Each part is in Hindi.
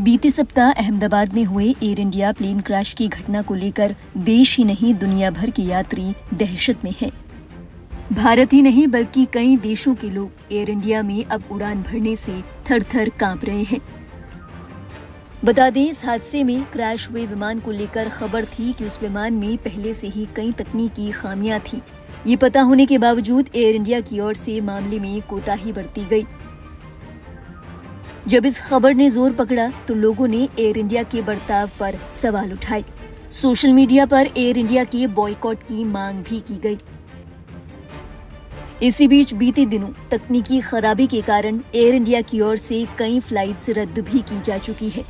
बीते सप्ताह अहमदाबाद में हुए एयर इंडिया प्लेन क्रैश की घटना को लेकर देश ही नहीं दुनिया भर के यात्री दहशत में हैं। भारत ही नहीं बल्कि कई देशों के लोग एयर इंडिया में अब उड़ान भरने से थर-थर कांप रहे हैं। बता दें, इस हादसे में क्रैश हुए विमान को लेकर खबर थी कि उस विमान में पहले से ही कई तकनीकी खामियां थी। ये पता होने के बावजूद एयर इंडिया की ओर से मामले में कोताही बरती गई। जब इस खबर ने जोर पकड़ा तो लोगों ने एयर इंडिया के बर्ताव पर सवाल उठाए। सोशल मीडिया पर एयर इंडिया के बॉयकॉट की मांग भी की गई। इसी बीच बीते दिनों तकनीकी खराबी के कारण एयर इंडिया की ओर से कई फ्लाइट्स रद्द भी की जा चुकी है।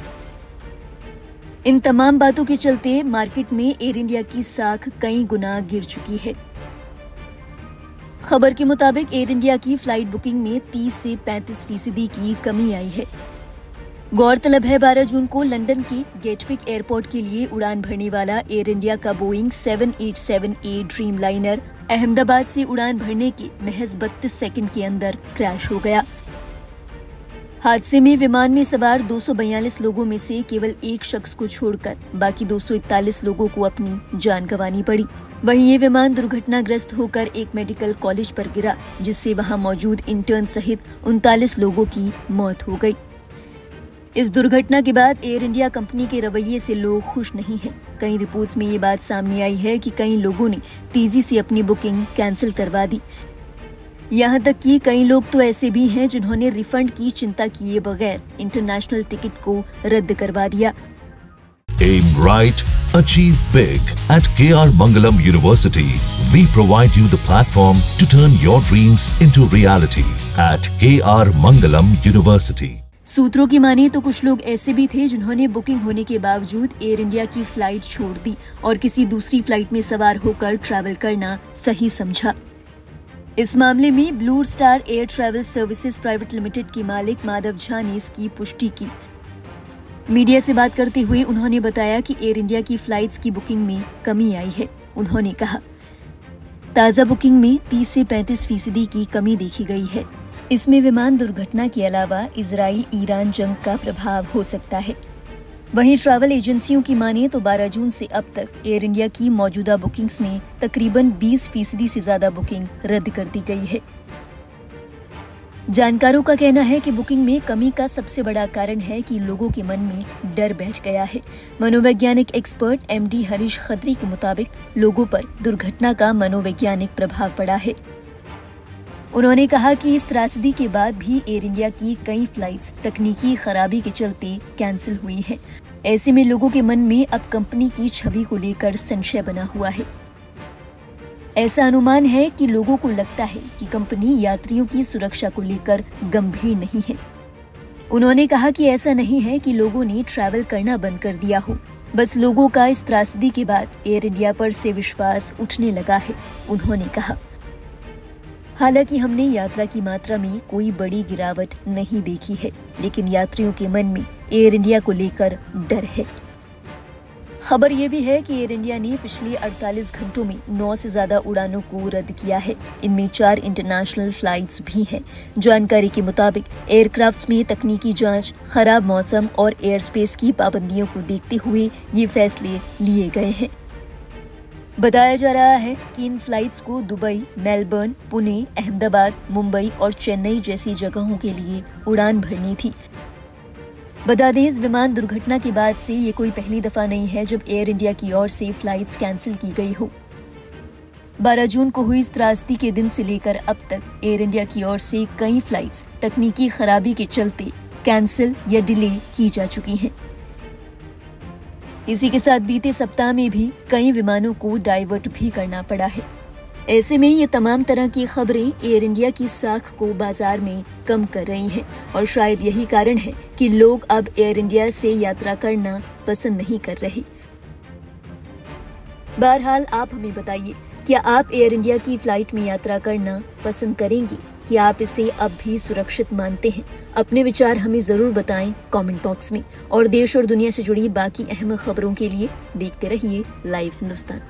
इन तमाम बातों के चलते मार्केट में एयर इंडिया की साख कई गुना गिर चुकी है। खबर के मुताबिक एयर इंडिया की फ्लाइट बुकिंग में 30 से 35% की कमी आई है। गौरतलब है, 12 जून को लंदन के गेटविक एयरपोर्ट के लिए उड़ान भरने वाला एयर इंडिया का Boeing 787A dream liner Ahmedabad से उड़ान भरने के महज 32 सेकंड के अंदर क्रैश हो गया। हादसे में विमान में सवार 242 लोगों में से केवल एक शख्स को छोड़कर बाकी 241 लोगों को अपनी जान गंवानी पड़ी। वहीं ये विमान दुर्घटनाग्रस्त होकर एक मेडिकल कॉलेज पर गिरा, जिससे वहां मौजूद इंटर्न सहित 39 लोगों की मौत हो गई। इस दुर्घटना के बाद एयर इंडिया कंपनी के रवैये से लोग खुश नहीं हैं। कई रिपोर्ट्स में ये बात सामने आई है कि कई लोगों ने तेजी से अपनी बुकिंग कैंसिल करवा दी। यहाँ तक कि कई लोग तो ऐसे भी हैं जिन्होंने रिफंड की चिंता किए बगैर इंटरनेशनल टिकट को रद्द करवा दिया। Aim right, achieve big. At KR Mangalam University, we provide you the platform to turn your dreams into reality. At KR Mangalam University. सूत्रों की माने तो कुछ लोग ऐसे भी थे जिन्होंने बुकिंग होने के बावजूद एयर इंडिया की फ्लाइट छोड़ दी और किसी दूसरी फ्लाइट में सवार होकर ट्रैवल करना सही समझा। इस मामले में blue star air travel services private limited के मालिक माधव झा ने इसकी पुष्टि की। मीडिया से बात करते हुए उन्होंने बताया कि एयर इंडिया की फ्लाइट्स की बुकिंग में कमी आई है। उन्होंने कहा, ताज़ा बुकिंग में 30 से 35% की कमी देखी गई है। इसमें विमान दुर्घटना के अलावा इजराइल ईरान जंग का प्रभाव हो सकता है। वहीं ट्रैवल एजेंसियों की माने तो 12 जून से अब तक एयर इंडिया की मौजूदा बुकिंग्स में तकरीबन 20% से ज्यादा बुकिंग रद्द कर दी गई है। जानकारों का कहना है कि बुकिंग में कमी का सबसे बड़ा कारण है कि लोगों के मन में डर बैठ गया है। मनोवैज्ञानिक एक्सपर्ट MD हरीश खत्री के मुताबिक लोगों पर दुर्घटना का मनोवैज्ञानिक प्रभाव पड़ा है। उन्होंने कहा कि इस त्रासदी के बाद भी एयर इंडिया की कई फ्लाइट्स तकनीकी खराबी के चलते कैंसिल हुई हैं। ऐसे में लोगों के मन में अब कंपनी की छवि को लेकर संशय बना हुआ है। ऐसा अनुमान है कि लोगों को लगता है कि कंपनी यात्रियों की सुरक्षा को लेकर गंभीर नहीं है। उन्होंने कहा कि ऐसा नहीं है कि लोगों ने ट्रैवल करना बंद कर दिया हो, बस लोगों का इस त्रासदी के बाद एयर इंडिया पर से विश्वास उठने लगा है। उन्होंने कहा, हालांकि हमने यात्रा की मात्रा में कोई बड़ी गिरावट नहीं देखी है, लेकिन यात्रियों के मन में एयर इंडिया को लेकर डर है। खबर ये भी है कि एयर इंडिया ने पिछले 48 घंटों में 9 से ज्यादा उड़ानों को रद्द किया है। इनमें 4 इंटरनेशनल फ्लाइट्स भी हैं। जानकारी के मुताबिक एयरक्राफ्ट्स में तकनीकी जांच, खराब मौसम और एयर स्पेस की पाबंदियों को देखते हुए ये फैसले लिए गए हैं। बताया जा रहा है कि इन फ्लाइट्स को दुबई, मेलबर्न, पुणे, अहमदाबाद, मुंबई और चेन्नई जैसी जगहों के लिए उड़ान भरनी थी। बता दें, इस विमान दुर्घटना के बाद से ये कोई पहली दफा नहीं है जब एयर इंडिया की ओर से फ्लाइट्स कैंसिल की गई हो। 12 जून को हुई इस त्रासदी के दिन से लेकर अब तक एयर इंडिया की ओर से कई फ्लाइट्स तकनीकी खराबी के चलते कैंसिल या डिले की जा चुकी हैं। इसी के साथ बीते सप्ताह में भी कई विमानों को डाइवर्ट भी करना पड़ा है। ऐसे में ये तमाम तरह की खबरें एयर इंडिया की साख को बाजार में कम कर रही हैं और शायद यही कारण है कि लोग अब एयर इंडिया से यात्रा करना पसंद नहीं कर रहे। बहरहाल आप हमें बताइए, क्या आप एयर इंडिया की फ्लाइट में यात्रा करना पसंद करेंगे? क्या आप इसे अब भी सुरक्षित मानते हैं? अपने विचार हमें जरूर बताएं कमेंट बॉक्स में। और देश और दुनिया से जुड़ी बाकी अहम खबरों के लिए देखते रहिए लाइव हिंदुस्तान।